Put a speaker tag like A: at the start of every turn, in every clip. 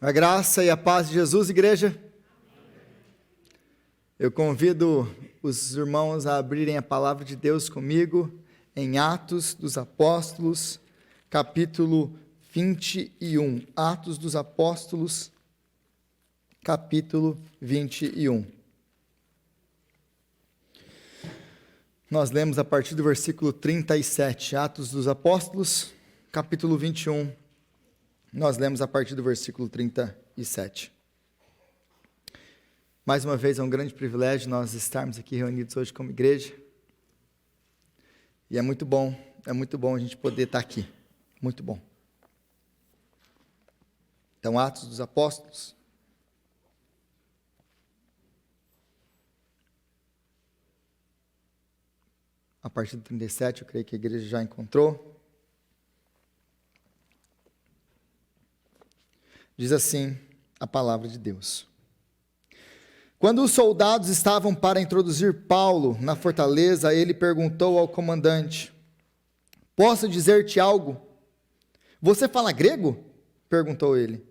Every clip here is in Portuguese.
A: A graça e a paz de Jesus, igreja. Eu convido os irmãos a abrirem a palavra de Deus comigo em Atos dos Apóstolos, capítulo 21. Atos dos Apóstolos, capítulo 21. Nós lemos a partir do versículo 37, Atos dos Apóstolos, capítulo 21. Nós lemos a partir do versículo 37. Mais uma vez, é um grande privilégio nós estarmos aqui reunidos hoje como igreja. E é muito bom a gente poder estar aqui. Muito bom. Então, Atos dos Apóstolos. A partir do 37, eu creio que a igreja já encontrou. Diz assim a palavra de Deus. Quando os soldados estavam para introduzir Paulo na fortaleza, ele perguntou ao comandante: posso dizer-te algo? Você fala grego? Perguntou ele.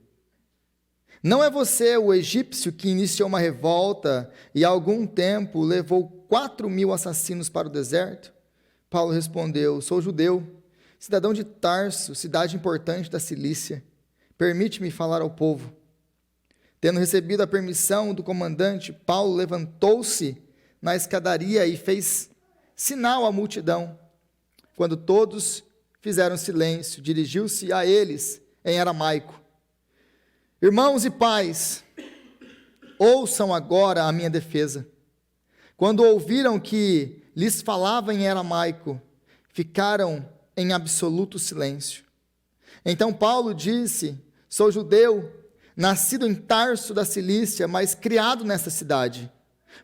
A: Não é você o egípcio que iniciou uma revolta e há algum tempo levou 4.000 assassinos para o deserto? Paulo respondeu: sou judeu, cidadão de Tarso, cidade importante da Cilícia. Permite-me falar ao povo. Tendo recebido a permissão do comandante, Paulo levantou-se na escadaria e fez sinal à multidão. Quando todos fizeram silêncio, dirigiu-se a eles em aramaico: irmãos e pais, ouçam agora a minha defesa. Quando ouviram que lhes falava em aramaico, ficaram em absoluto silêncio. Então Paulo disse: sou judeu, nascido em Tarso da Cilícia, mas criado nessa cidade.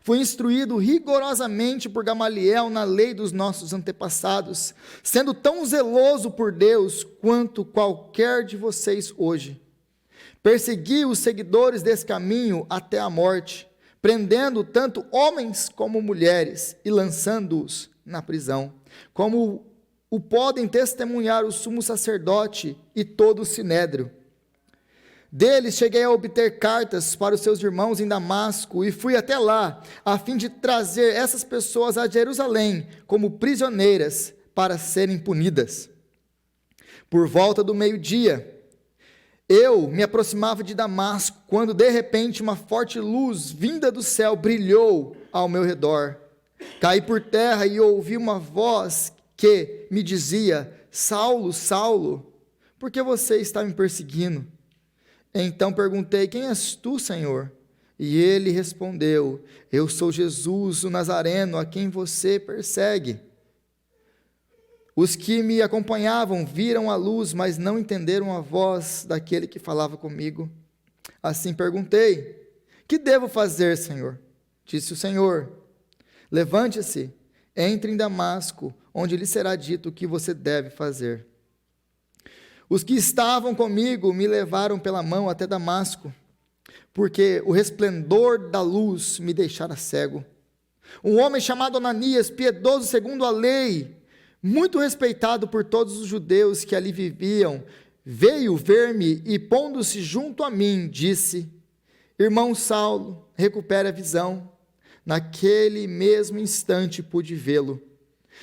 A: Fui instruído rigorosamente por Gamaliel na lei dos nossos antepassados, sendo tão zeloso por Deus quanto qualquer de vocês hoje. Persegui os seguidores desse caminho até a morte, prendendo tanto homens como mulheres e lançando-os na prisão, como o podem testemunhar o sumo sacerdote e todo o sinédrio. Deles cheguei a obter cartas para os seus irmãos em Damasco e fui até lá, a fim de trazer essas pessoas a Jerusalém como prisioneiras para serem punidas. Por volta do meio-dia, eu me aproximava de Damasco, quando de repente uma forte luz vinda do céu brilhou ao meu redor. Caí por terra e ouvi uma voz que me dizia: Saulo, Saulo, por que você está me perseguindo? Então perguntei: quem és tu, Senhor? E ele respondeu: eu sou Jesus, o Nazareno, a quem você persegue. Os que me acompanhavam viram a luz, mas não entenderam a voz daquele que falava comigo. Assim perguntei: que devo fazer, Senhor? Disse o Senhor: levante-se, entre em Damasco, onde lhe será dito o que você deve fazer. Os que estavam comigo me levaram pela mão até Damasco, porque o resplendor da luz me deixara cego. Um homem chamado Ananias, piedoso segundo a lei, muito respeitado por todos os judeus que ali viviam, veio ver-me e, pondo-se junto a mim, disse: irmão Saulo, recupere a visão. Naquele mesmo instante pude vê-lo.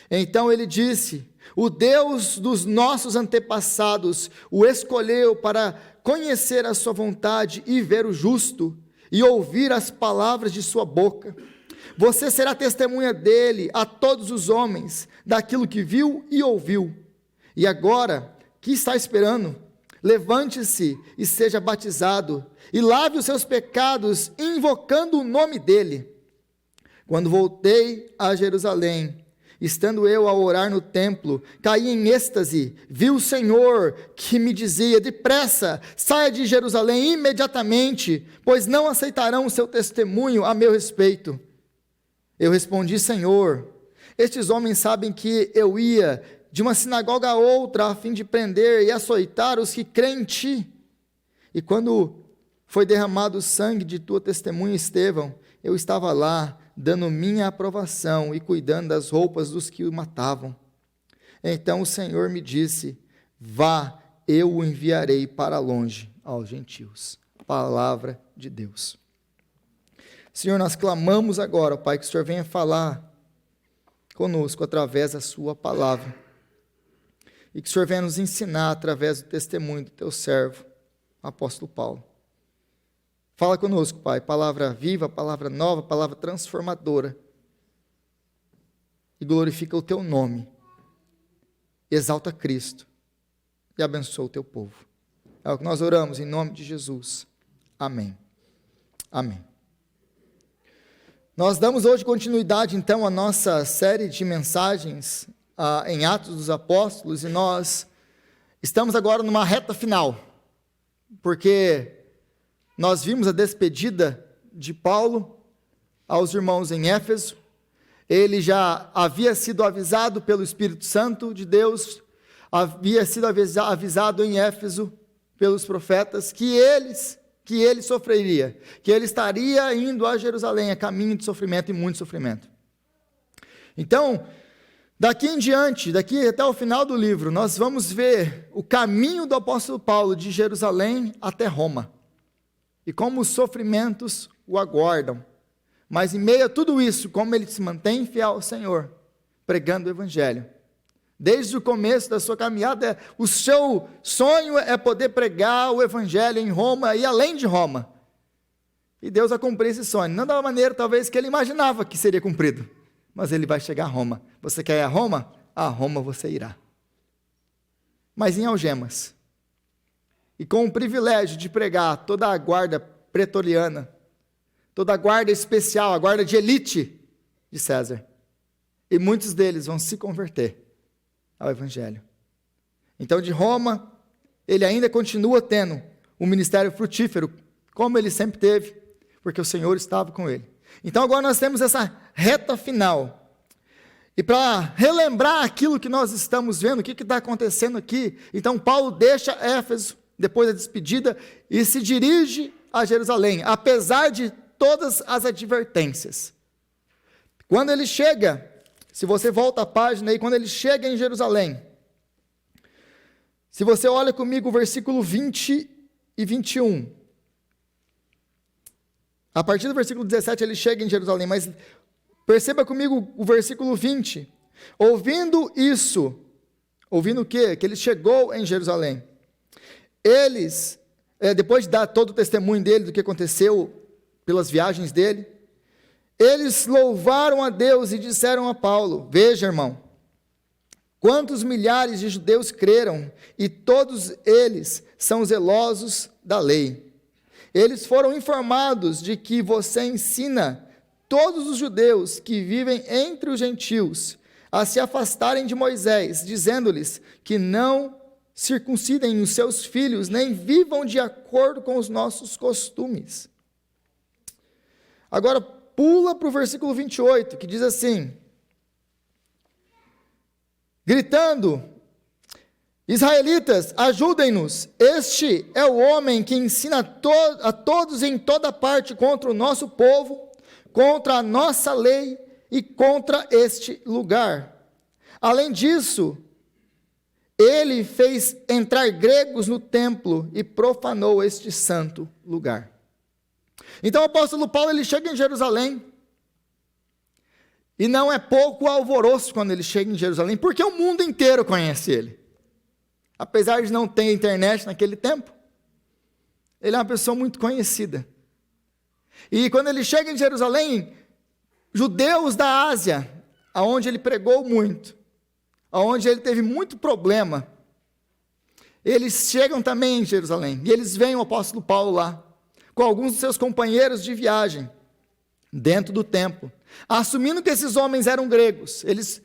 A: Então ele disse: o Deus dos nossos antepassados o escolheu para conhecer a sua vontade e ver o justo, e ouvir as palavras de sua boca. Você será testemunha dele a todos os homens, daquilo que viu e ouviu. E agora, que está esperando? Levante-se e seja batizado, e lave os seus pecados, invocando o nome dele. Quando voltei a Jerusalém, estando eu a orar no templo, caí em êxtase, vi o Senhor que me dizia: depressa, saia de Jerusalém imediatamente, pois não aceitarão o seu testemunho a meu respeito. Eu respondi: Senhor, estes homens sabem que eu ia de uma sinagoga a outra a fim de prender e açoitar os que creem em ti. E quando foi derramado o sangue de tua testemunha, Estevão, eu estava lá, dando minha aprovação e cuidando das roupas dos que o matavam. Então o Senhor me disse: vá, eu o enviarei para longe aos gentios. palavra de Deus. Senhor, nós clamamos agora, Pai, que o Senhor venha falar conosco através da sua palavra. E que o Senhor venha nos ensinar através do testemunho do teu servo, o apóstolo Paulo. Fala conosco, Pai, palavra viva, palavra nova, palavra transformadora. E glorifica o teu nome. Exalta Cristo e abençoa o teu povo. É o que nós oramos em nome de Jesus. Amém. Amém. Nós damos hoje continuidade, então, à nossa série de mensagens em Atos dos Apóstolos, e nós estamos agora numa reta final, porque nós vimos a despedida de Paulo aos irmãos em Éfeso. Ele já havia sido avisado pelo Espírito Santo de Deus, havia sido avisado em Éfeso pelos profetas que ele sofreria, que ele estaria indo a Jerusalém, a caminho de sofrimento e muito sofrimento. Então, daqui em diante, daqui até o final do livro, nós vamos ver o caminho do apóstolo Paulo de Jerusalém até Roma, e como os sofrimentos o aguardam, mas em meio a tudo isso, como ele se mantém fiel ao Senhor, pregando o Evangelho. Desde o começo da sua caminhada, o seu sonho é poder pregar o Evangelho em Roma e além de Roma. E Deus vai cumprir esse sonho, não da maneira talvez que ele imaginava que seria cumprido, mas ele vai chegar a Roma. Você quer ir a Roma? A Roma você irá. Mas em algemas. E com o privilégio de pregar toda a guarda pretoriana, toda a guarda especial, a guarda de elite de César. E muitos deles vão se converter ao Evangelho. Então, de Roma, ele ainda continua tendo um ministério frutífero, como ele sempre teve, porque o Senhor estava com ele. Então, agora nós temos essa reta final. E para relembrar aquilo que nós estamos vendo, o que está acontecendo aqui, então Paulo deixa Éfeso, depois da despedida, e se dirige a Jerusalém, apesar de todas as advertências. Quando ele chega, se você volta a página aí, quando ele chega em Jerusalém, se você olha comigo o versículo 20 e 21, a partir do versículo 17 ele chega em Jerusalém, mas perceba comigo o versículo 20, ouvindo isso, ouvindo o quê? Que ele chegou em Jerusalém, eles, depois de dar todo o testemunho dele, do que aconteceu pelas viagens dele, eles louvaram a Deus e disseram a Paulo: veja, irmão, quantos milhares de judeus creram, e todos eles são zelosos da lei. Eles foram informados de que você ensina todos os judeus que vivem entre os gentios a se afastarem de Moisés, dizendo-lhes que não circuncidem os seus filhos, nem vivam de acordo com os nossos costumes. Agora, pula para o versículo 28, que diz assim, gritando: israelitas, ajudem-nos, este é o homem que ensina a todos em toda parte contra o nosso povo, contra a nossa lei e contra este lugar. Além disso, ele fez entrar gregos no templo e profanou este santo lugar. Então o apóstolo Paulo, ele chega em Jerusalém, e não é pouco alvoroço quando ele chega em Jerusalém, porque o mundo inteiro conhece ele. Apesar de não ter internet naquele tempo, ele é uma pessoa muito conhecida. E quando ele chega em Jerusalém, judeus da Ásia, aonde ele pregou muito, aonde ele teve muito problema, eles chegam também em Jerusalém, e eles veem o apóstolo Paulo lá, com alguns dos seus companheiros de viagem, dentro do templo, assumindo que esses homens eram gregos. Eles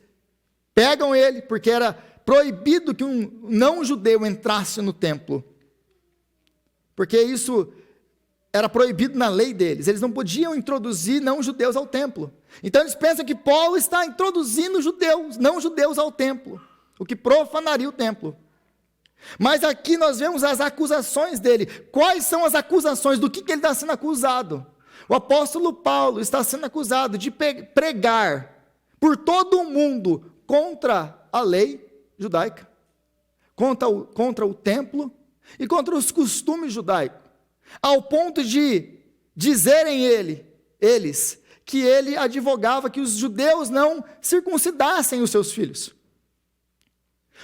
A: pegam ele, porque era proibido que um não-judeu entrasse no templo, porque isso era proibido na lei deles, eles não podiam introduzir não-judeus ao templo. Então eles pensam que Paulo está introduzindo judeus, não-judeus ao templo, o que profanaria o templo. Mas aqui nós vemos as acusações dele. Quais são as acusações? Do que ele está sendo acusado? O apóstolo Paulo está sendo acusado de pregar por todo o mundo contra a lei judaica, contra o templo e contra os costumes judaicos. ao ponto de dizerem eles que ele advogava que os judeus não circuncidassem os seus filhos.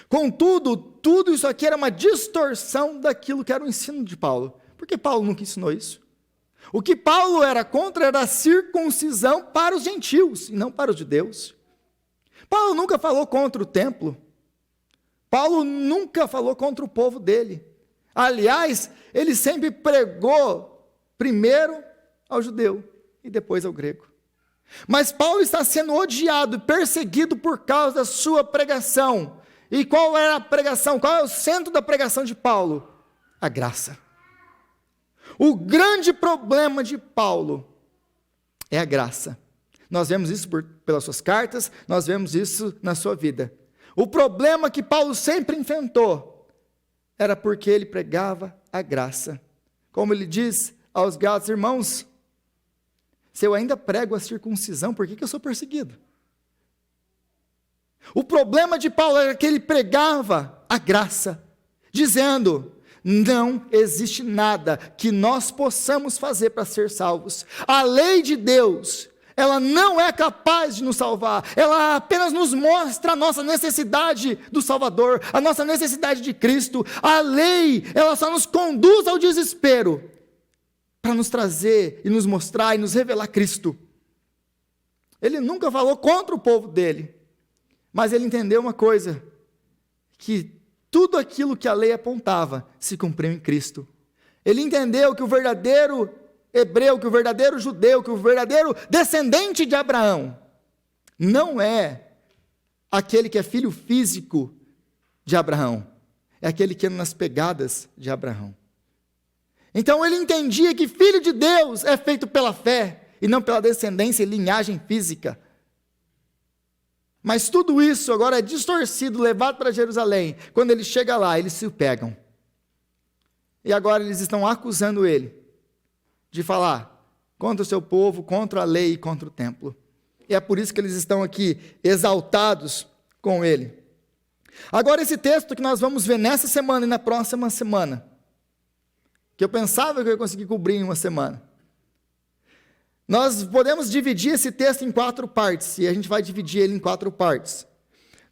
A: Contudo, tudo isso aqui era uma distorção daquilo que era o ensino de Paulo, porque Paulo nunca ensinou isso. O que Paulo era contra era a circuncisão para os gentios, e não para os judeus. Paulo nunca falou contra o templo. Paulo nunca falou contra o povo dele. Aliás, ele sempre pregou primeiro ao judeu e depois ao grego. Mas Paulo está sendo odiado e perseguido por causa da sua pregação. E qual era a pregação? Qual é o centro da pregação de Paulo? A graça. O grande problema de Paulo é a graça. Nós vemos isso pelas suas cartas, nós vemos isso na sua vida. O problema que Paulo sempre enfrentou era porque ele pregava a graça. Como ele diz aos Gálatas: irmãos, se eu ainda prego a circuncisão, por que eu sou perseguido? O problema de Paulo era que ele pregava a graça, dizendo: não existe nada que nós possamos fazer para ser salvos. A lei de Deus, ela não é capaz de nos salvar, ela apenas nos mostra a nossa necessidade do Salvador, a nossa necessidade de Cristo. A lei, ela só nos conduz ao desespero, para nos trazer e nos mostrar e nos revelar Cristo. Ele nunca falou contra o povo dele, mas ele entendeu uma coisa, que tudo aquilo que a lei apontava se cumpriu em Cristo. Ele entendeu que o verdadeiro hebreu, que o verdadeiro judeu, que o verdadeiro descendente de Abraão não é aquele que é filho físico de Abraão, é aquele que anda nas pegadas de Abraão. Então ele entendia que filho de Deus é feito pela fé e não pela descendência e linhagem física. Mas tudo isso agora é distorcido, levado para Jerusalém. Quando ele chega lá, eles se o pegam. E agora eles estão acusando ele de falar contra o seu povo, contra a lei e contra o templo. E é por isso que eles estão aqui exaltados com ele. Agora esse texto que nós vamos ver nessa semana e na próxima semana, que eu pensava que eu ia conseguir cobrir em uma semana. Nós podemos dividir esse texto em 4 partes, e a gente vai dividir ele em 4 partes.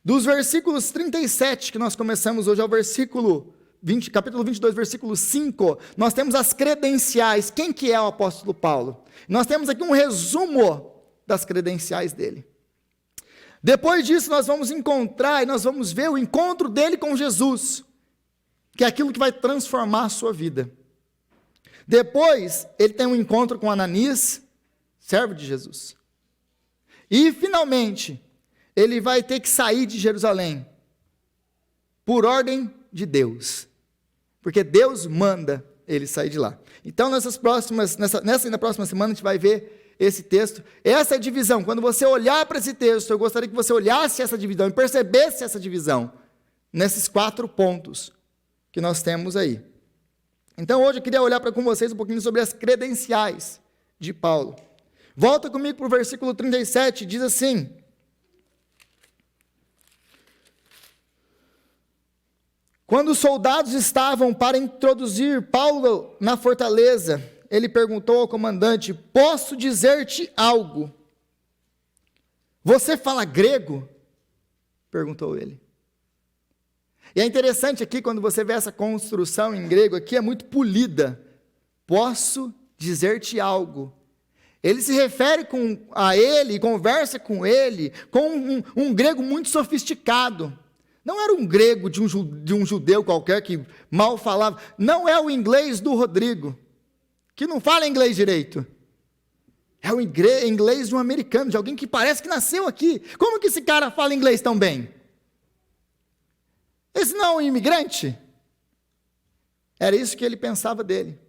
A: Dos versículos 37, que nós começamos hoje, ao versículo 20, capítulo 22, versículo 5, nós temos as credenciais. Quem que é o apóstolo Paulo? Nós temos aqui um resumo das credenciais dele. Depois disso, nós vamos encontrar e nós vamos ver o encontro dele com Jesus, que é aquilo que vai transformar a sua vida. Depois, ele tem um encontro com Ananias, servo de Jesus. E, finalmente, ele vai ter que sair de Jerusalém, por ordem de Deus, porque Deus manda ele sair de lá. Então, nessa e na próxima semana, a gente vai ver esse texto, essa divisão. Quando você olhar para esse texto, eu gostaria que você olhasse essa divisão e percebesse essa divisão, nesses 4 pontos que nós temos aí. Então, hoje eu queria olhar com vocês um pouquinho sobre as credenciais de Paulo. Volta comigo para o versículo 37, diz assim: quando os soldados estavam para introduzir Paulo na fortaleza, ele perguntou ao comandante: posso dizer-te algo? Você fala grego? Perguntou ele. E é interessante aqui, quando você vê essa construção em grego aqui, é muito polida. Posso dizer-te algo? Ele se refere a ele, conversa com ele, com um grego muito sofisticado. Não era um grego de um judeu qualquer que mal falava. Não é o inglês do Rodrigo, que não fala inglês direito. É o inglês de um americano, de alguém que parece que nasceu aqui. Como que esse cara fala inglês tão bem? Esse não é um imigrante? Era isso que ele pensava dele.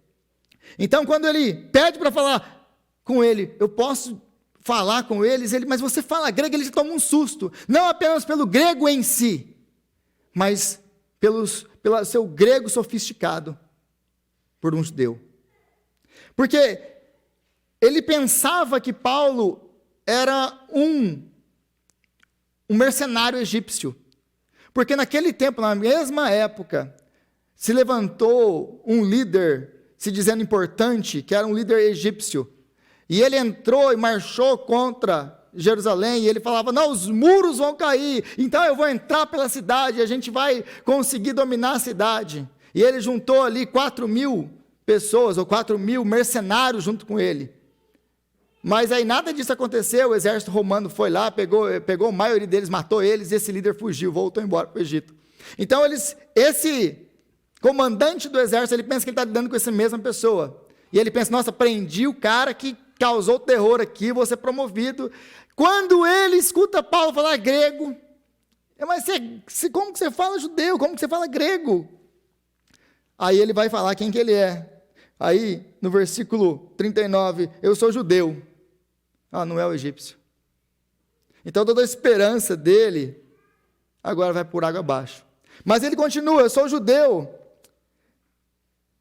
A: Então, quando ele pede para falar com ele, eu posso falar com eles, mas você fala grego, ele toma um susto. Não apenas pelo grego em si, mas pelo seu grego sofisticado por um judeu. Porque ele pensava que Paulo era um mercenário egípcio. Porque naquele tempo, na mesma época, se levantou um líder se dizendo importante, que era um líder egípcio. E ele entrou e marchou contra Jerusalém, e ele falava, não, os muros vão cair, então eu vou entrar pela cidade, e a gente vai conseguir dominar a cidade. E ele juntou ali 4.000 pessoas, ou 4.000 mercenários junto com ele. Mas aí nada disso aconteceu, o exército romano foi lá, pegou a maioria deles, matou eles, e esse líder fugiu, voltou embora para o Egito. Então esse comandante do exército, ele pensa que ele está lidando com essa mesma pessoa. E ele pensa, nossa, prendi o cara que causou terror aqui, vou ser promovido. Quando ele escuta Paulo falar grego, mas como que você fala judeu? Como que você fala grego? Aí ele vai falar quem que ele é. Aí, no versículo 39, eu sou judeu. Não é o egípcio. Então toda a esperança dele agora vai por água abaixo. Mas ele continua, eu sou judeu,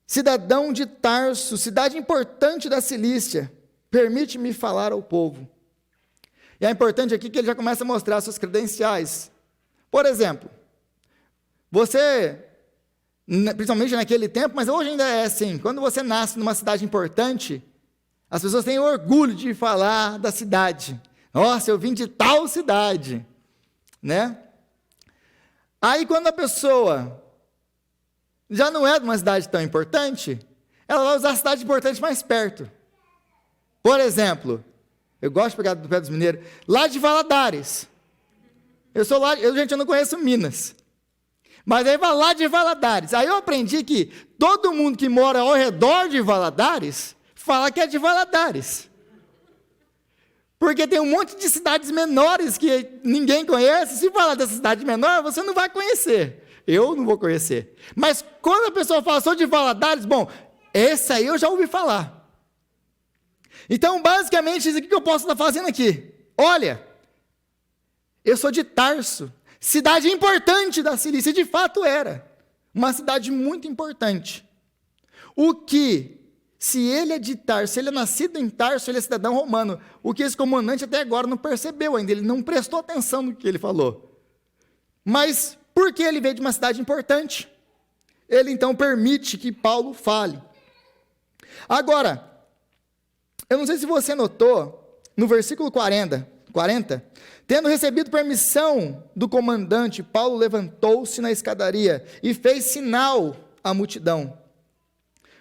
A: cidadão de Tarso, cidade importante da Cilícia, permite-me falar ao povo. E é importante aqui que ele já começa a mostrar suas credenciais. Por exemplo, você, principalmente naquele tempo, mas hoje ainda é assim, quando você nasce numa cidade importante, as pessoas têm orgulho de falar da cidade. Nossa, eu vim de tal cidade, né? Aí quando a pessoa já não é de uma cidade tão importante, ela vai usar a cidade importante mais perto. Por exemplo, eu gosto de pegar do pé dos mineiros, lá de Valadares. Gente, eu não conheço Minas. Mas aí vai lá de Valadares. Aí eu aprendi que todo mundo que mora ao redor de Valadares fala que é de Valadares. Porque tem um monte de cidades menores que ninguém conhece. Se falar dessa cidade menor, você não vai conhecer. Eu não vou conhecer. Mas quando a pessoa fala, sou de Valadares, bom, esse aí eu já ouvi falar. Então, basicamente, isso aqui que eu posso estar fazendo aqui. Olha, eu sou de Tarso, cidade importante da Cilícia, de fato era. Uma cidade muito importante. O que, se ele é de Tarso, se ele é nascido em Tarso, ele é cidadão romano, o que esse comandante até agora não percebeu ainda, ele não prestou atenção no que ele falou. Mas, porque ele veio de uma cidade importante, ele então permite que Paulo fale. Agora, eu não sei se você notou, no versículo 40, tendo recebido permissão do comandante, Paulo levantou-se na escadaria e fez sinal à multidão.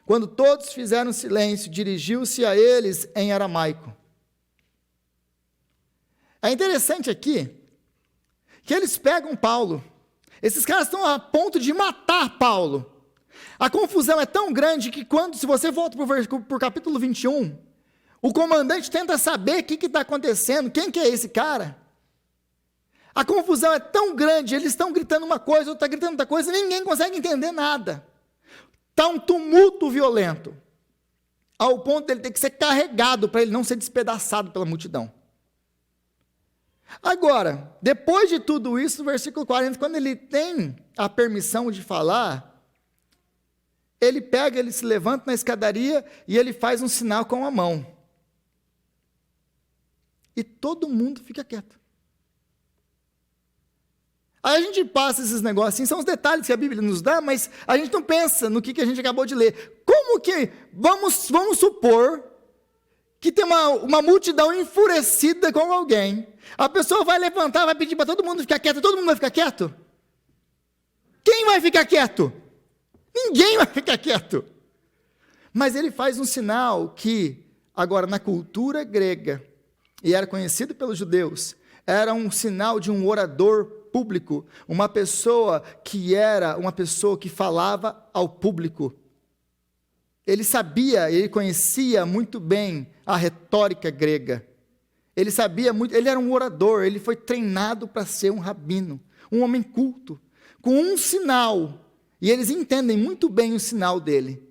A: Quando todos fizeram silêncio, dirigiu-se a eles em aramaico. É interessante aqui que eles pegam Paulo. Esses caras estão a ponto de matar Paulo. A confusão é tão grande que se você volta para o capítulo 21, o comandante tenta saber o que está acontecendo, quem que é esse cara. A confusão é tão grande, eles estão gritando uma coisa, outro está gritando outra coisa, ninguém consegue entender nada. Está um tumulto violento, ao ponto de ele ter que ser carregado para ele não ser despedaçado pela multidão. Agora, depois de tudo isso, no versículo 40, quando ele tem a permissão de falar, ele se levanta na escadaria e ele faz um sinal com a mão. E todo mundo fica quieto. Aí a gente passa esses negócios assim, são os detalhes que a Bíblia nos dá, mas a gente não pensa no que a gente acabou de ler. Como que, vamos supor que tem uma multidão enfurecida com alguém, a pessoa vai levantar, vai pedir para todo mundo ficar quieto, todo mundo vai ficar quieto? Quem vai ficar quieto? Ninguém vai ficar quieto. Mas ele faz um sinal que, agora na cultura grega, e era conhecido pelos judeus, era um sinal de um orador público, uma pessoa que falava ao público. Ele sabia, ele conhecia muito bem a retórica grega. Ele sabia muito, ele era um orador, ele foi treinado para ser um rabino, um homem culto, com um sinal, e eles entendem muito bem o sinal dele.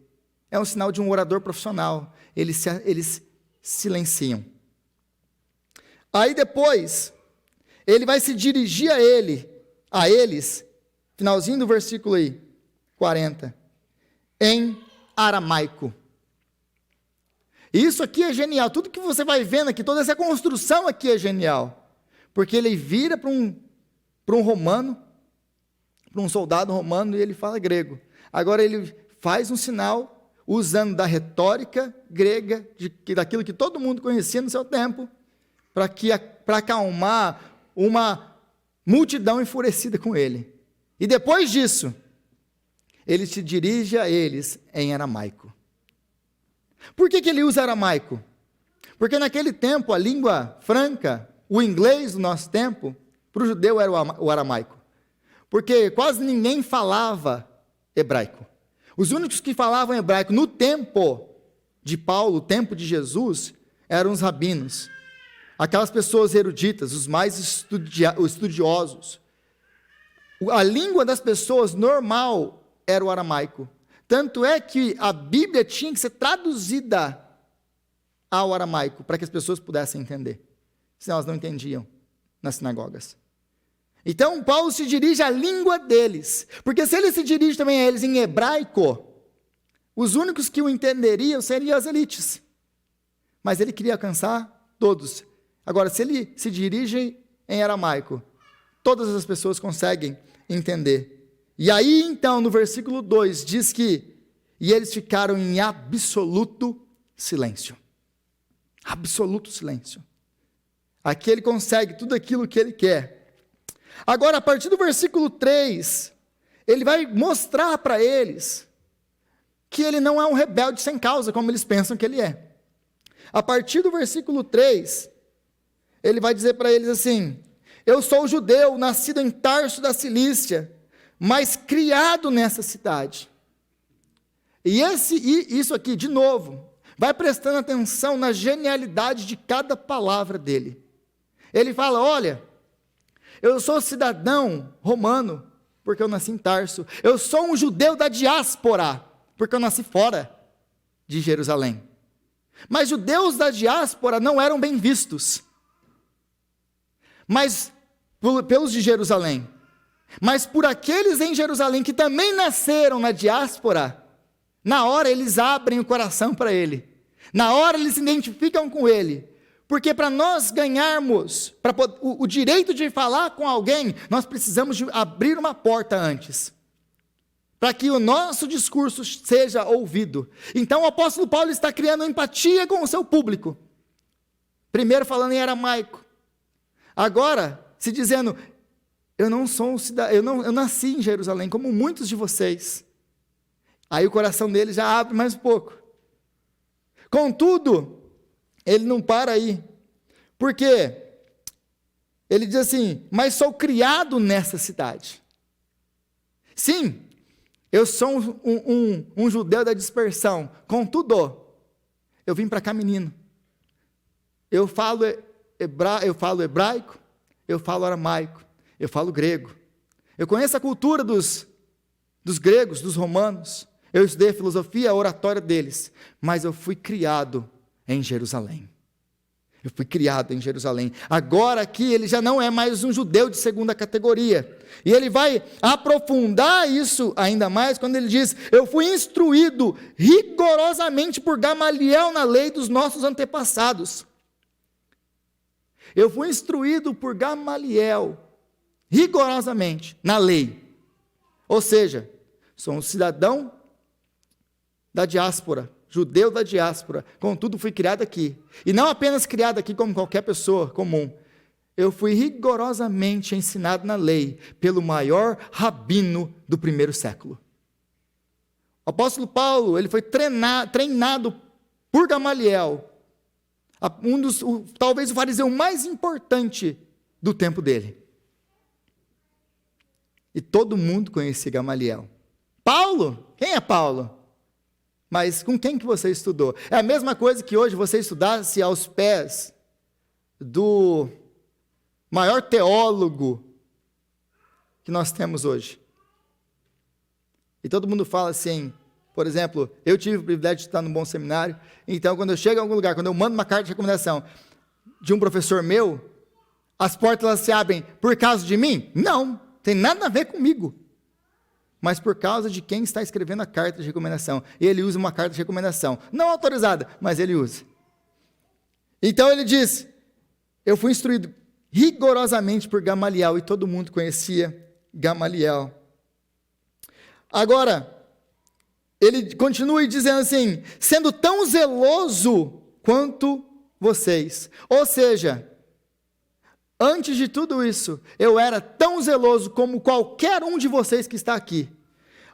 A: É um sinal de um orador profissional. Eles silenciam. Aí depois, ele vai se dirigir a eles, finalzinho do versículo aí, 40, em aramaico. Isso aqui é genial, tudo que você vai vendo aqui, toda essa construção aqui é genial, porque ele vira para um romano, para um soldado romano, e ele fala grego. Agora ele faz um sinal, usando da retórica grega, daquilo que todo mundo conhecia no seu tempo, para acalmar uma multidão enfurecida com ele. E depois disso, ele se dirige a eles em aramaico. Por que ele usa aramaico? Porque naquele tempo, a língua franca, o inglês do nosso tempo, para o judeu era o aramaico. Porque quase ninguém falava hebraico. Os únicos que falavam hebraico no tempo de Paulo, o tempo de Jesus, eram os rabinos. Aquelas pessoas eruditas, os mais estudiosos. A língua das pessoas normal era o aramaico. Tanto é que a Bíblia tinha que ser traduzida ao aramaico, para que as pessoas pudessem entender. Senão elas não entendiam nas sinagogas. Então, Paulo se dirige à língua deles. Porque se ele se dirige também a eles em hebraico, os únicos que o entenderiam seriam as elites. Mas ele queria alcançar todos. Agora, se ele se dirige em aramaico, todas as pessoas conseguem entender. E aí, então, no versículo 2, diz que, e eles ficaram em absoluto silêncio. Absoluto silêncio. Aqui ele consegue tudo aquilo que ele quer. Agora, a partir do versículo 3, ele vai mostrar para eles que ele não é um rebelde sem causa, como eles pensam que ele é. A partir do versículo 3, ele vai dizer para eles assim: eu sou judeu, nascido em Tarso da Cilícia, mas criado nessa cidade. E isso aqui, de novo, vai prestando atenção na genialidade de cada palavra dele. Ele fala: olha, eu sou cidadão romano, porque eu nasci em Tarso. Eu sou um judeu da diáspora, porque eu nasci fora de Jerusalém. Mas judeus da diáspora não eram bem vistos. Mas pelos de Jerusalém. Mas por aqueles em Jerusalém que também nasceram na diáspora, na hora eles abrem o coração para ele. Na hora eles se identificam com ele. Porque para nós ganharmos o direito de falar com alguém, nós precisamos de abrir uma porta antes. Para que o nosso discurso seja ouvido. Então o apóstolo Paulo está criando empatia com o seu público. Primeiro falando em aramaico. Agora, se dizendo: eu não sou um cidadão, eu nasci em Jerusalém, como muitos de vocês. Aí o coração dele já abre mais um pouco. Contudo, ele não para aí. Porque ele diz assim: mas sou criado nessa cidade. Sim, eu sou um judeu da dispersão. Contudo, eu vim para cá menino. Eu falo hebraico, eu falo aramaico, eu falo grego. Eu conheço a cultura dos gregos, dos romanos. Eu estudei a filosofia, a oratória deles. Mas eu fui criado em Jerusalém. Eu fui criado em Jerusalém. Agora aqui ele já não é mais um judeu de segunda categoria. E ele vai aprofundar isso ainda mais quando ele diz: eu fui instruído rigorosamente por Gamaliel na lei dos nossos antepassados. Eu fui instruído por Gamaliel rigorosamente na lei. Ou seja, sou um cidadão da diáspora, judeu da diáspora, contudo fui criado aqui. E não apenas criado aqui como qualquer pessoa comum. Eu fui rigorosamente ensinado na lei pelo maior rabino do primeiro século. O apóstolo Paulo, ele foi treinado por Gamaliel, talvez o fariseu mais importante do tempo dele. E todo mundo conhecia Gamaliel. Paulo? Quem é Paulo? Mas com quem que você estudou? É a mesma coisa que hoje você estudasse aos pés do maior teólogo que nós temos hoje. E todo mundo fala assim, por exemplo, eu tive o privilégio de estudar num bom seminário, então quando eu chego a algum lugar, quando eu mando uma carta de recomendação de um professor meu, as portas elas se abrem por causa de mim? Não, tem nada a ver comigo. Mas por causa de quem está escrevendo a carta de recomendação. E ele usa uma carta de recomendação, não autorizada, mas ele usa. Então ele diz: eu fui instruído rigorosamente por Gamaliel, e todo mundo conhecia Gamaliel. Agora, ele continua dizendo assim, sendo tão zeloso quanto vocês. Ou seja, antes de tudo isso, eu era tão zeloso como qualquer um de vocês que está aqui.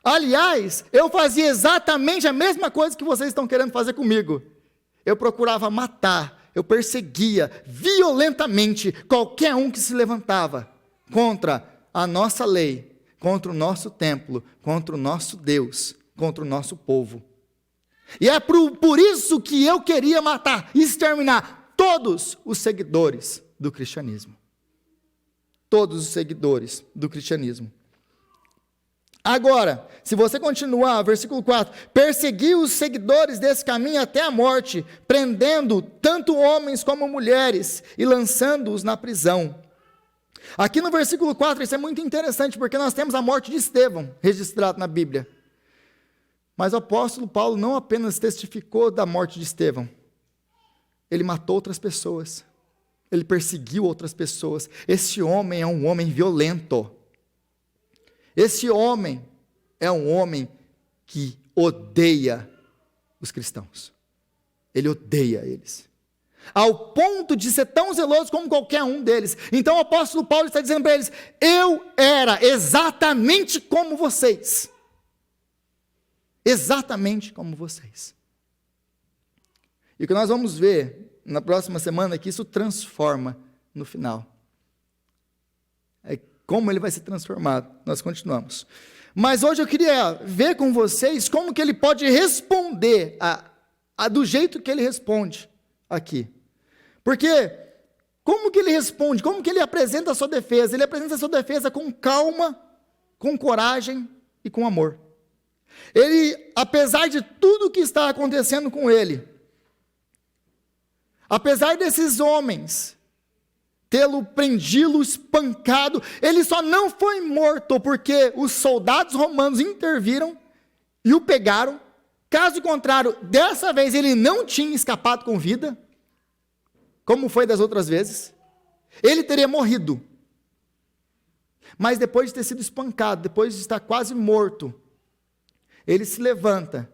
A: Aliás, eu fazia exatamente a mesma coisa que vocês estão querendo fazer comigo. Eu procurava matar, eu perseguia violentamente qualquer um que se levantava contra a nossa lei, contra o nosso templo, contra o nosso Deus, contra o nosso povo. E é por isso que eu queria matar e exterminar todos os seguidores do cristianismo. Todos os seguidores do cristianismo. Agora, se você continuar, versículo 4, persegui os seguidores desse caminho até a morte, prendendo tanto homens como mulheres e lançando-os na prisão. Aqui no versículo 4, isso é muito interessante, porque nós temos a morte de Estevão, registrado na Bíblia. Mas o apóstolo Paulo não apenas testificou da morte de Estevão, ele matou outras pessoas, ele perseguiu outras pessoas. Esse homem é um homem violento. Esse homem é um homem que odeia os cristãos. Ele odeia eles. Ao ponto de ser tão zeloso como qualquer um deles. Então o apóstolo Paulo está dizendo para eles, eu era exatamente como vocês. Exatamente como vocês. E o que nós vamos ver na próxima semana é que isso transforma no final. É como ele vai ser transformado. Nós continuamos. Mas hoje eu queria ver com vocês como que ele pode responder do jeito que ele responde aqui. Porque como que ele responde? Como que ele apresenta a sua defesa? Ele apresenta a sua defesa com calma, com coragem e com amor. Ele, apesar de tudo que está acontecendo com ele, apesar desses homens tê-lo prendido, espancado, ele só não foi morto porque os soldados romanos interviram e o pegaram. Caso contrário, dessa vez ele não tinha escapado com vida, como foi das outras vezes. Ele teria morrido. Mas depois de ter sido espancado, depois de estar quase morto, ele se levanta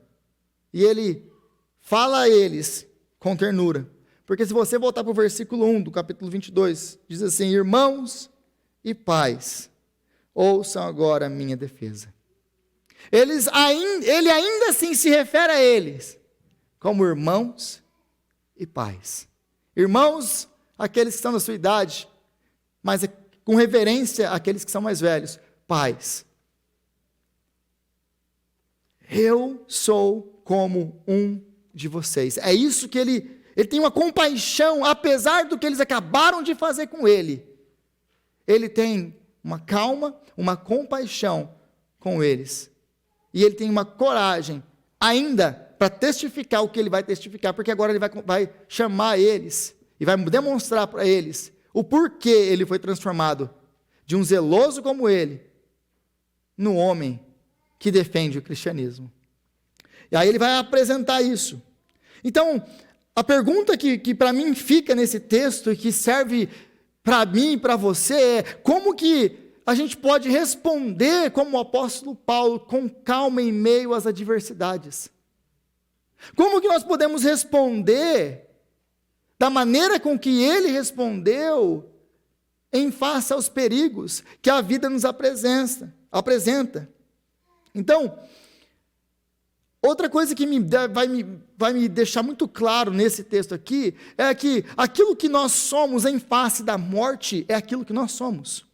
A: e ele fala a eles com ternura. Porque se você voltar para o versículo 1 do capítulo 22, diz assim, irmãos e pais, ouçam agora a minha defesa. Ele ainda assim se refere a eles como irmãos e pais. Irmãos, aqueles que estão na sua idade, mas com reverência àqueles que são mais velhos. Pais. Eu sou como um de vocês. É isso que ele tem uma compaixão, apesar do que eles acabaram de fazer com ele. Ele tem uma calma, uma compaixão com eles. E ele tem uma coragem ainda para testificar o que ele vai testificar, porque agora ele vai chamar eles e vai demonstrar para eles o porquê ele foi transformado de um zeloso como ele no homem que defende o cristianismo. E aí ele vai apresentar isso. Então, a pergunta que para mim fica nesse texto e que serve para mim e para você é como que a gente pode responder como o apóstolo Paulo com calma em meio às adversidades? Como que nós podemos responder da maneira com que ele respondeu em face aos perigos que a vida nos apresenta? Então, outra coisa que vai me deixar muito claro nesse texto aqui, é que aquilo que nós somos em face da morte, é aquilo que nós somos.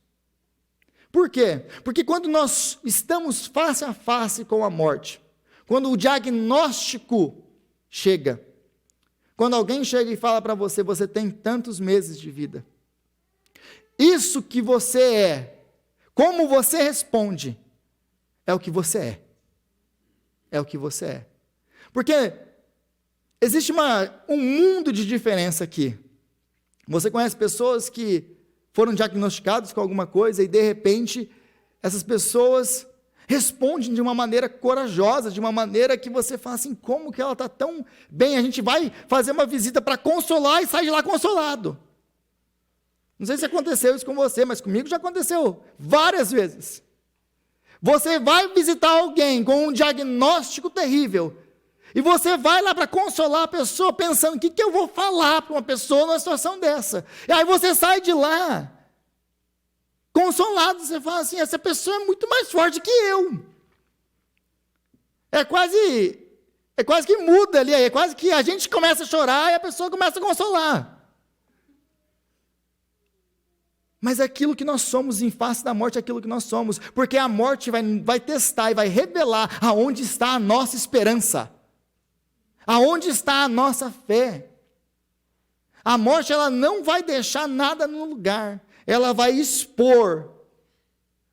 A: Por quê? Porque quando nós estamos face a face com a morte, quando o diagnóstico chega, quando alguém chega e fala para você, você tem tantos meses de vida, isso que você é, como você responde, é o que você é. É o que você é. Porque existe um mundo de diferença aqui. Você conhece pessoas que foram diagnosticadas com alguma coisa e, de repente, essas pessoas respondem de uma maneira corajosa, de uma maneira que você fala assim, como que ela está tão bem? A gente vai fazer uma visita para consolar e sai de lá consolado. Não sei se aconteceu isso com você, mas comigo já aconteceu várias vezes. Você vai visitar alguém com um diagnóstico terrível, e você vai lá para consolar a pessoa, pensando, o que eu vou falar para uma pessoa numa situação dessa? E aí você sai de lá, consolado, você fala assim, essa pessoa é muito mais forte que eu. É quase que muda ali, é quase que a gente começa a chorar e a pessoa começa a consolar. Mas aquilo que nós somos, em face da morte, é aquilo que nós somos, porque a morte vai testar e vai revelar aonde está a nossa esperança, aonde está a nossa fé. A morte, ela não vai deixar nada no lugar, ela vai expor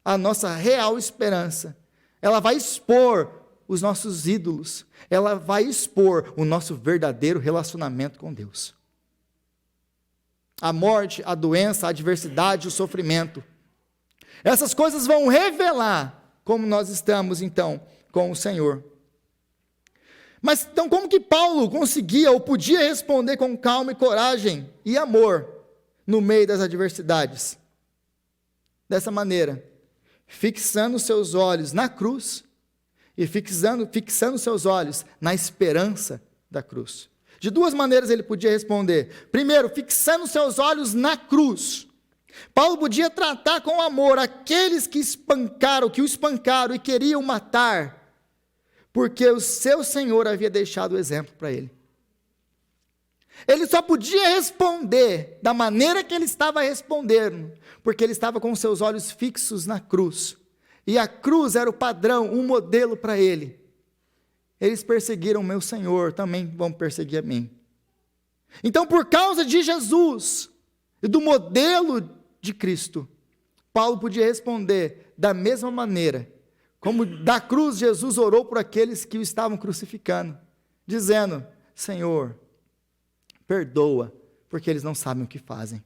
A: a nossa real esperança, ela vai expor os nossos ídolos, ela vai expor o nosso verdadeiro relacionamento com Deus. A morte, a doença, a adversidade, o sofrimento, essas coisas vão revelar como nós estamos, então, com o Senhor. Mas, então, como que Paulo conseguia ou podia responder com calma e coragem e amor no meio das adversidades? Dessa maneira, fixando seus olhos na cruz e fixando seus olhos na esperança da cruz. De duas maneiras ele podia responder. Primeiro, fixando seus olhos na cruz. Paulo podia tratar com amor aqueles que o espancaram e queriam matar, porque o seu Senhor havia deixado o exemplo para ele. Ele só podia responder da maneira que ele estava respondendo, porque ele estava com seus olhos fixos na cruz. E a cruz era o padrão, um modelo para ele. Eles perseguiram o meu Senhor, também vão perseguir a mim. Então, por causa de Jesus e do modelo de Cristo, Paulo podia responder da mesma maneira, como da cruz Jesus orou por aqueles que o estavam crucificando, dizendo, Senhor, perdoa, porque eles não sabem o que fazem.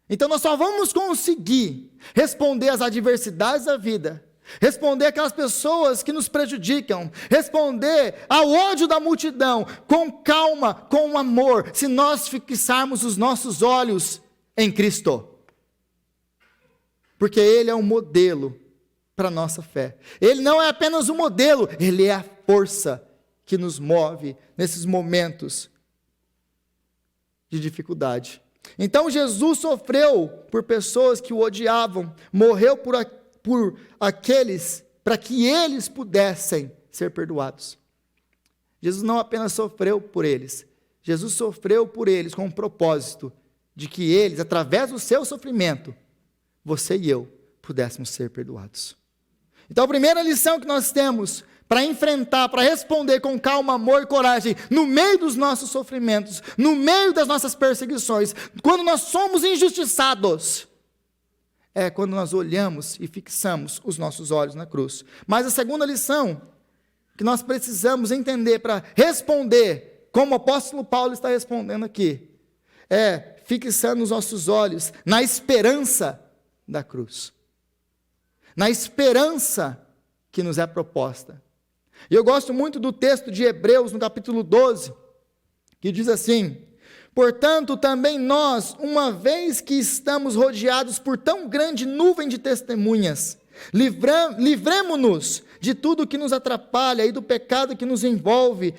A: Então nós só vamos conseguir responder às adversidades da vida, responder aquelas pessoas que nos prejudicam, responder ao ódio da multidão, com calma, com amor, se nós fixarmos os nossos olhos em Cristo. Porque Ele é um modelo para a nossa fé. Ele não é apenas um modelo, Ele é a força que nos move nesses momentos de dificuldade. Então Jesus sofreu por pessoas que o odiavam, morreu por aqueles, para que eles pudessem ser perdoados. Jesus não apenas sofreu por eles, Jesus sofreu por eles com o propósito de que eles, através do seu sofrimento, você e eu pudéssemos ser perdoados. Então a primeira lição que nós temos para enfrentar, para responder com calma, amor e coragem, no meio dos nossos sofrimentos, no meio das nossas perseguições, quando nós somos injustiçados, é quando nós olhamos e fixamos os nossos olhos na cruz. Mas a segunda lição que nós precisamos entender para responder, como o apóstolo Paulo está respondendo aqui, é fixando os nossos olhos na esperança da cruz. Na esperança que nos é proposta. E eu gosto muito do texto de Hebreus, no capítulo 12, que diz assim, portanto, também nós, uma vez que estamos rodeados por tão grande nuvem de testemunhas, livremo-nos de tudo que nos atrapalha e do pecado que nos envolve,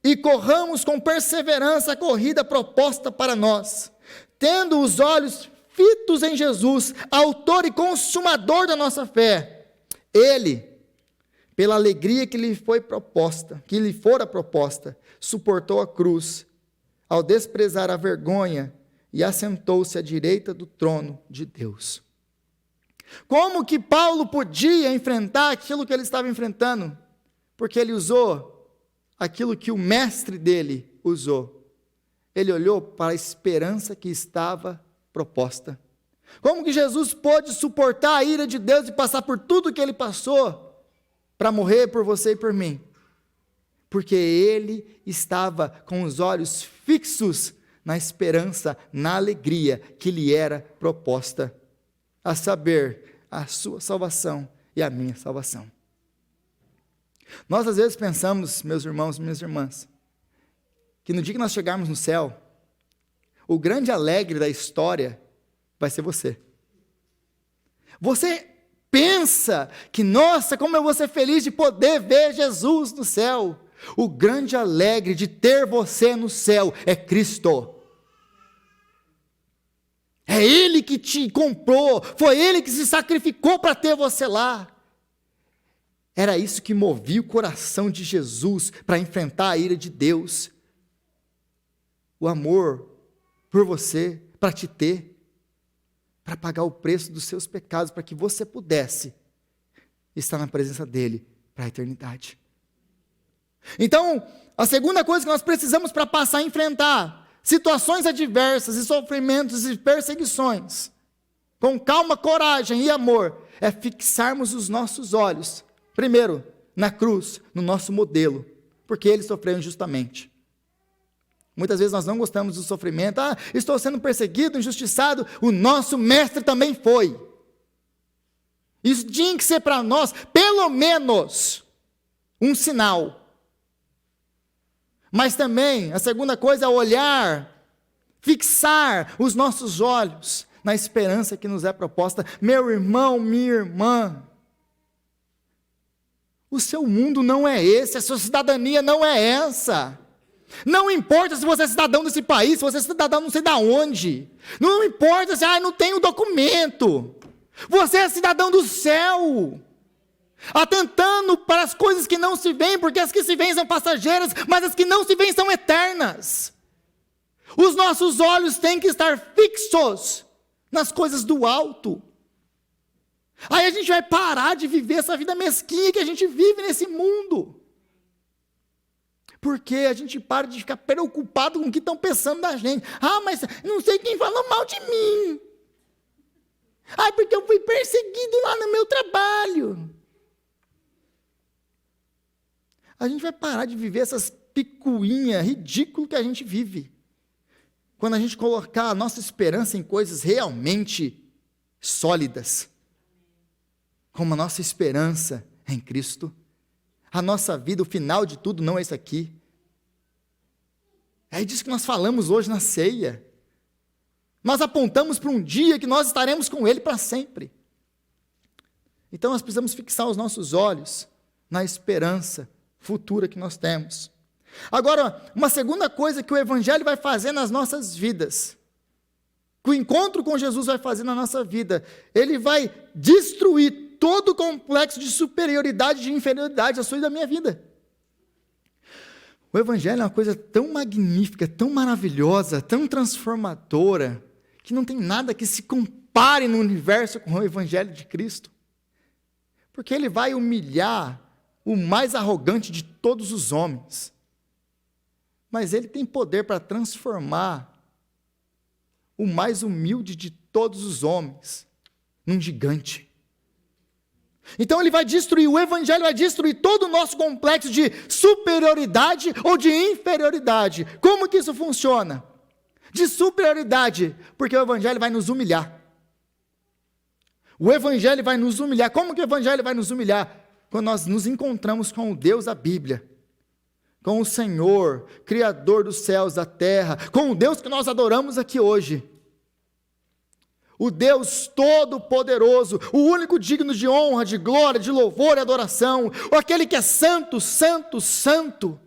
A: e corramos com perseverança a corrida proposta para nós, tendo os olhos fitos em Jesus, autor e consumador da nossa fé. Ele, pela alegria que lhe fora proposta, suportou a cruz, ao desprezar a vergonha, e assentou-se à direita do trono de Deus. Como que Paulo podia enfrentar aquilo que ele estava enfrentando? Porque ele usou aquilo que o mestre dele usou. Ele olhou para a esperança que estava proposta. Como que Jesus pôde suportar a ira de Deus e passar por tudo que ele passou para morrer por você e por mim? Porque ele estava com os olhos fixos na esperança, na alegria que lhe era proposta, a saber, a sua salvação e a minha salvação. Nós às vezes pensamos, meus irmãos e minhas irmãs, que no dia que nós chegarmos no céu, o grande alegre da história vai ser você. Você pensa que, nossa, como eu vou ser feliz de poder ver Jesus no céu. O grande alegre de ter você no céu é Cristo. É Ele que te comprou, foi Ele que se sacrificou para ter você lá. Era isso que movia o coração de Jesus para enfrentar a ira de Deus. O amor por você, para te ter, para pagar o preço dos seus pecados, para que você pudesse estar na presença dEle para a eternidade. Então, a segunda coisa que nós precisamos para passar a enfrentar situações adversas e sofrimentos e perseguições, com calma, coragem e amor, é fixarmos os nossos olhos, primeiro, na cruz, no nosso modelo, porque Ele sofreu injustamente. Muitas vezes nós não gostamos do sofrimento. Estou sendo perseguido, injustiçado. O nosso mestre também foi. Isso tinha que ser para nós, pelo menos, um sinal. Mas também, a segunda coisa é olhar, fixar os nossos olhos na esperança que nos é proposta. Meu irmão, minha irmã, o seu mundo não é esse, a sua cidadania não é essa. Não importa se você é cidadão desse país, se você é cidadão não sei de onde. Não importa se não tem o documento. Você é cidadão do céu. Atentando para as coisas que não se veem, porque as que se veem são passageiras, mas as que não se veem são eternas. Os nossos olhos têm que estar fixos nas coisas do alto. Aí a gente vai parar de viver essa vida mesquinha que a gente vive nesse mundo. Porque a gente para de ficar preocupado com o que estão pensando da gente. Mas não sei quem falou mal de mim. Porque eu fui perseguido lá no meu trabalho. A gente vai parar de viver essas picuinhas ridículas que a gente vive. Quando a gente colocar a nossa esperança em coisas realmente sólidas. Como a nossa esperança em Cristo. A nossa vida, o final de tudo não é isso aqui. É disso que nós falamos hoje na ceia. Nós apontamos para um dia que nós estaremos com Ele para sempre. Então nós precisamos fixar os nossos olhos na esperança futura que nós temos. Agora, uma segunda coisa que o Evangelho vai fazer nas nossas vidas, que o encontro com Jesus vai fazer na nossa vida, ele vai destruir todo o complexo de superioridade e de inferioridade da sua e da minha vida. O Evangelho é uma coisa tão magnífica, tão maravilhosa, tão transformadora, que não tem nada que se compare no universo com o Evangelho de Cristo. Porque ele vai humilhar o mais arrogante de todos os homens. Mas ele tem poder para transformar o mais humilde de todos os homens num gigante. Então ele vai destruir, o Evangelho vai destruir todo o nosso complexo de superioridade ou de inferioridade. Como que isso funciona? De superioridade, porque o Evangelho vai nos humilhar. O Evangelho vai nos humilhar. Como que o Evangelho vai nos humilhar? Quando nós nos encontramos com o Deus da Bíblia, com o Senhor, Criador dos céus, da terra, com o Deus que nós adoramos aqui hoje. O Deus Todo-Poderoso, o único digno de honra, de glória, de louvor e adoração, aquele que é santo, santo, santo,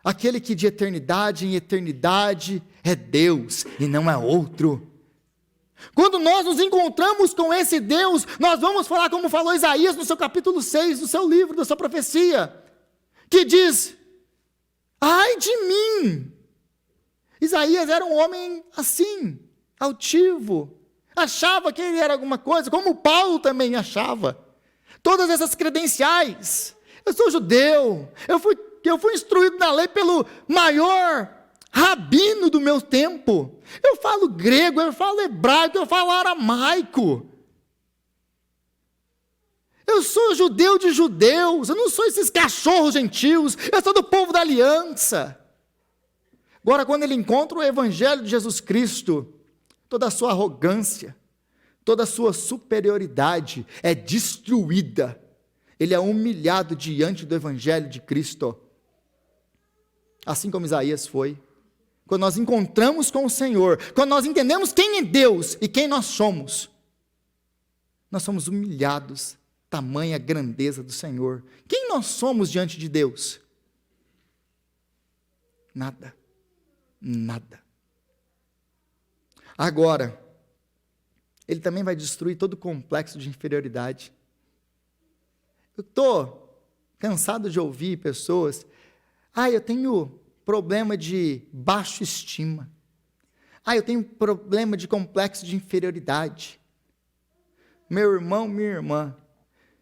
A: aquele que de eternidade em eternidade é Deus e não é outro. Quando nós nos encontramos com esse Deus, nós vamos falar como falou Isaías no seu capítulo 6, do seu livro, da sua profecia, que diz, ai de mim. Isaías era um homem assim, altivo, achava que ele era alguma coisa, como Paulo também achava. Todas essas credenciais, eu sou judeu, eu fui instruído na lei pelo maior rabino do meu tempo, eu falo grego, eu falo hebraico, eu falo aramaico, eu sou judeu de judeus, eu não sou esses cachorros gentios, eu sou do povo da aliança. Agora, quando ele encontra o Evangelho de Jesus Cristo, toda a sua arrogância, toda a sua superioridade é destruída, ele é humilhado diante do Evangelho de Cristo, assim como Isaías foi. Quando nós encontramos com o Senhor, quando nós entendemos quem é Deus e quem nós somos, nós somos humilhados, tamanha a grandeza do Senhor. Quem nós somos diante de Deus? Nada. Nada. Agora, Ele também vai destruir todo o complexo de inferioridade. Eu estou cansado de ouvir pessoas, eu tenho problema de baixa estima. Eu tenho problema de complexo de inferioridade. Meu irmão, minha irmã,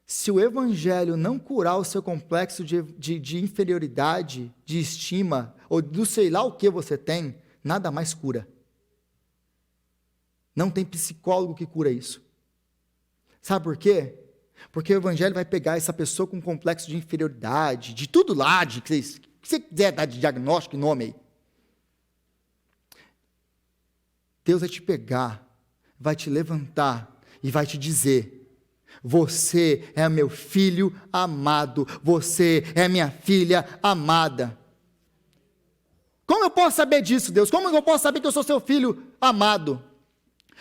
A: se o Evangelho não curar o seu complexo de inferioridade, de estima, ou do sei lá o que você tem, nada mais cura. Não tem psicólogo que cura isso. Sabe por quê? Porque o Evangelho vai pegar essa pessoa com complexo de inferioridade, de tudo lá, que você quiser dar de diagnóstico e nome aí. Deus vai te pegar, vai te levantar e vai te dizer: você é meu filho amado, você é minha filha amada. Como eu posso saber disso, Deus? Como eu posso saber que eu sou seu filho amado?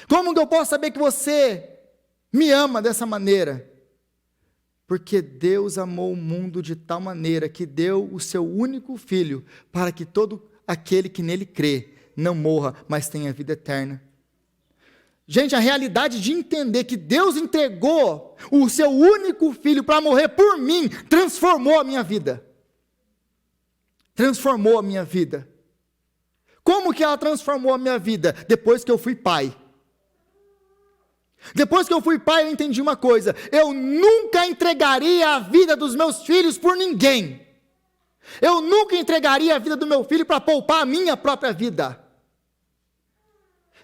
A: Como que eu posso saber que você me ama dessa maneira? Porque Deus amou o mundo de tal maneira que deu o seu único filho, para que todo aquele que nele crê não morra, mas tenha vida eterna. Gente, a realidade de entender que Deus entregou o seu único filho para morrer por mim, transformou a minha vida. Transformou a minha vida. Como que ela transformou a minha vida? Depois que eu fui pai. Depois que eu fui pai, eu entendi uma coisa: eu nunca entregaria a vida dos meus filhos por ninguém. Eu nunca entregaria a vida do meu filho para poupar a minha própria vida.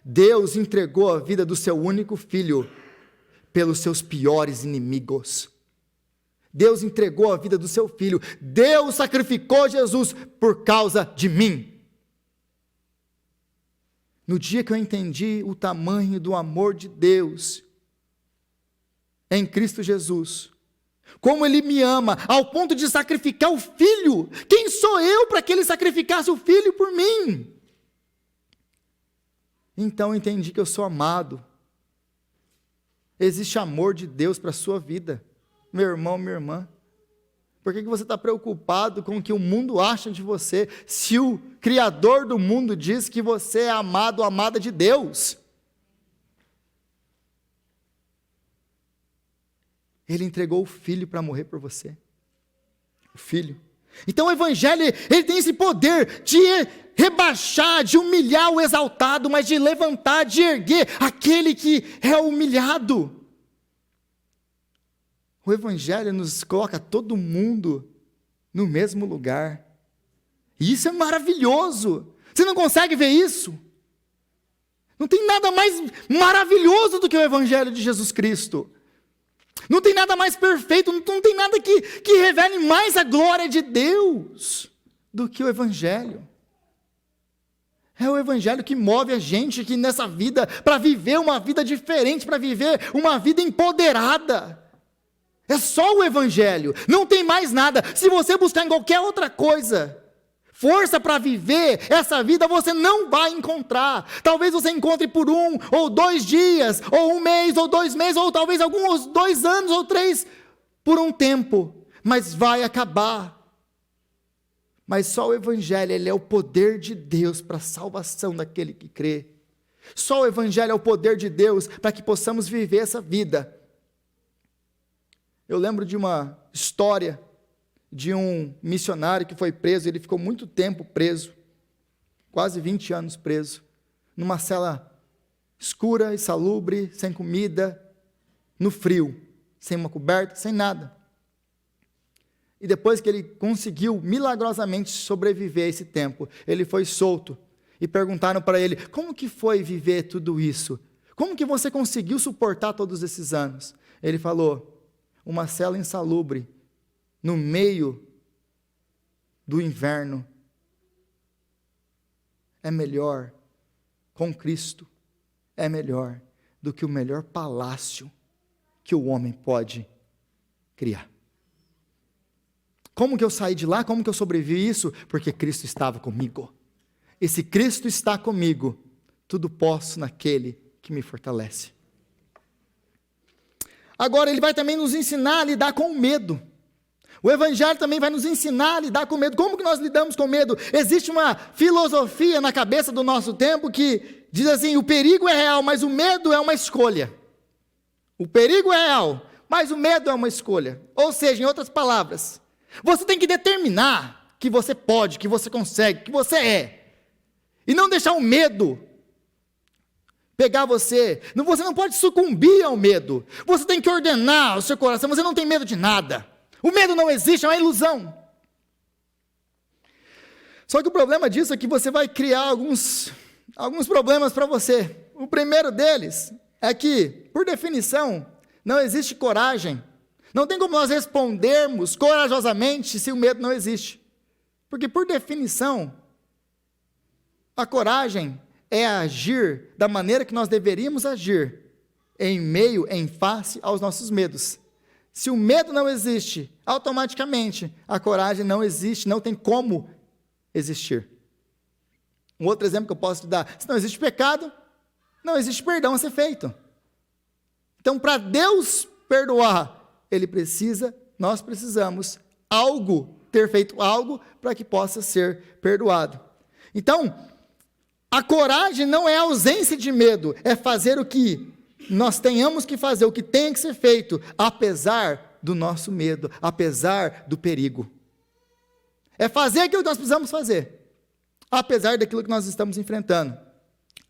A: Deus entregou a vida do seu único filho pelos seus piores inimigos. Deus entregou a vida do seu filho. Deus sacrificou Jesus por causa de mim. No dia que eu entendi o tamanho do amor de Deus em Cristo Jesus, como Ele me ama, ao ponto de sacrificar o Filho, quem sou eu para que Ele sacrificasse o Filho por mim? Então eu entendi que eu sou amado. Existe amor de Deus para a sua vida, meu irmão, minha irmã. Por que você está preocupado com o que o mundo acha de você, se o Criador do mundo diz que você é amado, amada de Deus? Ele entregou o Filho para morrer por você. O Filho. Então o Evangelho, ele tem esse poder de rebaixar, de humilhar o exaltado, mas de levantar, de erguer aquele que é humilhado. O Evangelho nos coloca todo mundo no mesmo lugar. E isso é maravilhoso. Você não consegue ver isso? Não tem nada mais maravilhoso do que o Evangelho de Jesus Cristo. Não tem nada mais perfeito, não tem nada que revele mais a glória de Deus do que o Evangelho. É o Evangelho que move a gente aqui nessa vida para viver uma vida diferente, para viver uma vida empoderada. É só o Evangelho, não tem mais nada. Se você buscar em qualquer outra coisa força para viver essa vida, você não vai encontrar. Talvez você encontre por 1 ou 2 dias, ou 1 mês, ou 2 meses, ou talvez alguns 2 anos, ou 3, por um tempo, mas vai acabar. Mas só o Evangelho, ele é o poder de Deus para a salvação daquele que crê. Só o Evangelho é o poder de Deus para que possamos viver essa vida. Eu lembro de uma história de um missionário que foi preso. Ele ficou muito tempo preso, quase 20 anos preso, numa cela escura, insalubre, sem comida, no frio, sem uma coberta, sem nada. E depois que ele conseguiu milagrosamente sobreviver a esse tempo, ele foi solto. E perguntaram para ele: como que foi viver tudo isso? Como que você conseguiu suportar todos esses anos? Ele falou: uma cela insalubre, no meio do inverno, é melhor, com Cristo, é melhor do que o melhor palácio que o homem pode criar. Como que eu saí de lá? Como que eu sobrevivi isso? Porque Cristo estava comigo. E se Cristo está comigo, tudo posso naquele que me fortalece. Agora, ele vai também nos ensinar a lidar com o medo. O Evangelho também vai nos ensinar a lidar com medo. Como que nós lidamos com medo? Existe uma filosofia na cabeça do nosso tempo que diz assim, o perigo é real, mas o medo é uma escolha. O perigo é real, mas o medo é uma escolha. Ou seja, em outras palavras, você tem que determinar que você pode, que você consegue, que você é. E não deixar o medo pegar você. Você não pode sucumbir ao medo. Você tem que ordenar o seu coração. Você não tem medo de nada. O medo não existe, é uma ilusão. Só que o problema disso é que você vai criar alguns problemas para você. O primeiro deles é que, por definição, não existe coragem. Não tem como nós respondermos corajosamente se o medo não existe. Porque, por definição, a coragem é agir da maneira que nós deveríamos agir, em face aos nossos medos. Se o medo não existe, automaticamente a coragem não existe, não tem como existir. Um outro exemplo que eu posso te dar: se não existe pecado, não existe perdão a ser feito. Então, para Deus perdoar, nós precisamos ter feito algo para que possa ser perdoado. Então, a coragem não é a ausência de medo, é fazer o que nós tenhamos que fazer, o que tem que ser feito, apesar do nosso medo, apesar do perigo. É fazer aquilo que nós precisamos fazer, apesar daquilo que nós estamos enfrentando.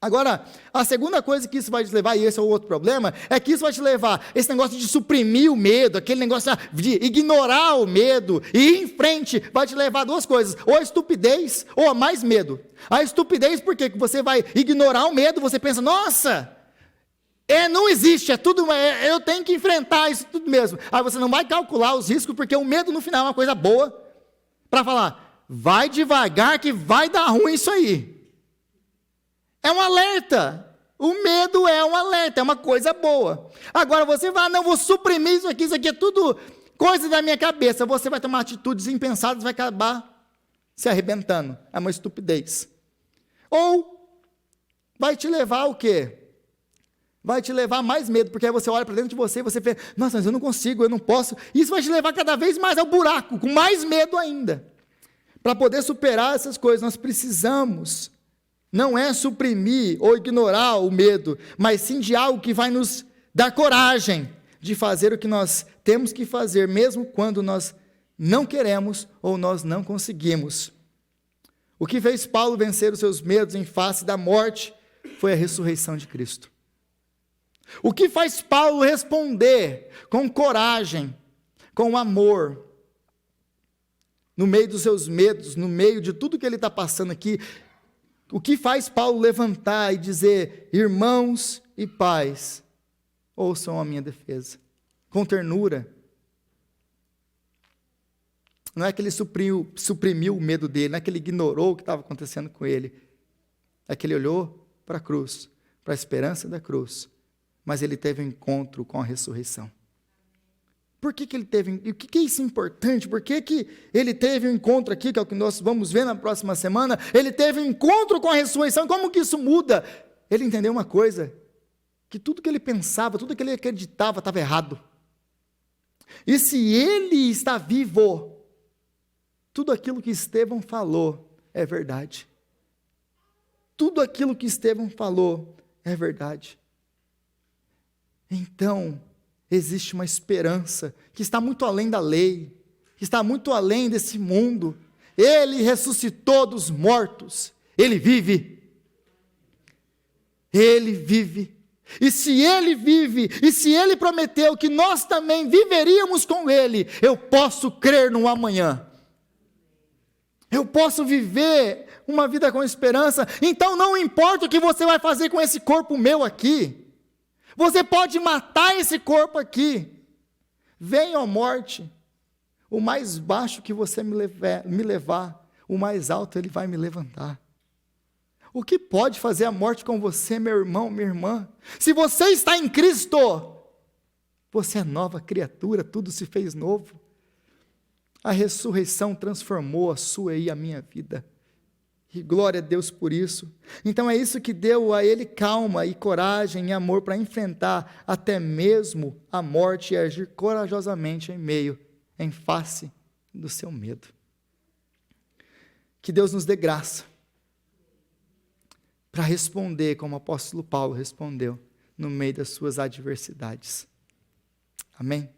A: Agora, a segunda coisa que isso vai te levar, e esse é o outro problema, é que isso vai te levar, esse negócio de suprimir o medo, aquele negócio de ignorar o medo, e ir em frente, vai te levar a duas coisas, ou a estupidez, ou a mais medo. A estupidez, por quê? Porque você vai ignorar o medo, você pensa, nossa, não existe, eu tenho que enfrentar isso tudo mesmo. Aí você não vai calcular os riscos, porque o medo no final é uma coisa boa, para falar, vai devagar que vai dar ruim isso aí. É um alerta. O medo é um alerta, é uma coisa boa. Agora você vai, não, vou suprimir isso aqui é tudo coisa da minha cabeça. Você vai tomar atitudes impensadas, vai acabar se arrebentando. É uma estupidez. Ou vai te levar o quê? Vai te levar a mais medo, porque aí você olha para dentro de você e você pensa, nossa, mas eu não consigo, eu não posso. Isso vai te levar cada vez mais ao buraco, com mais medo ainda. Para poder superar essas coisas, nós precisamos. Não é suprimir ou ignorar o medo, mas sim de algo que vai nos dar coragem de fazer o que nós temos que fazer, mesmo quando nós não queremos ou nós não conseguimos. O que fez Paulo vencer os seus medos em face da morte foi a ressurreição de Cristo. O que faz Paulo responder com coragem, com amor, no meio dos seus medos, no meio de tudo que ele está passando aqui. O que faz Paulo levantar e dizer, irmãos e pais, ouçam a minha defesa, com ternura. Não é que ele suprimiu o medo dele, não é que ele ignorou o que estava acontecendo com ele. É que ele olhou para a cruz, para a esperança da cruz, mas ele teve um encontro com a ressurreição. Por que ele teve, e o que é isso importante? Por que ele teve um encontro aqui, que é o que nós vamos ver na próxima semana? Ele teve um encontro com a ressurreição, como que isso muda? Ele entendeu uma coisa, que tudo que ele pensava, tudo que ele acreditava estava errado. E se ele está vivo, tudo aquilo que Estevão falou é verdade. Tudo aquilo que Estevão falou é verdade. Então, existe uma esperança que está muito além da lei, que está muito além desse mundo. Ele ressuscitou dos mortos, ele vive. Ele vive. E se ele vive, e se ele prometeu que nós também viveríamos com ele, eu posso crer no amanhã. Eu posso viver uma vida com esperança. Então não importa o que você vai fazer com esse corpo meu aqui. Você pode matar esse corpo aqui. Venha a morte. O mais baixo que você me levar, o mais alto ele vai me levantar. O que pode fazer a morte com você, meu irmão, minha irmã? Se você está em Cristo, você é nova criatura, tudo se fez novo. A ressurreição transformou a sua e a minha vida. E glória a Deus por isso. Então é isso que deu a ele calma e coragem e amor para enfrentar até mesmo a morte e agir corajosamente em face do seu medo. Que Deus nos dê graça para responder como o apóstolo Paulo respondeu no meio das suas adversidades. Amém?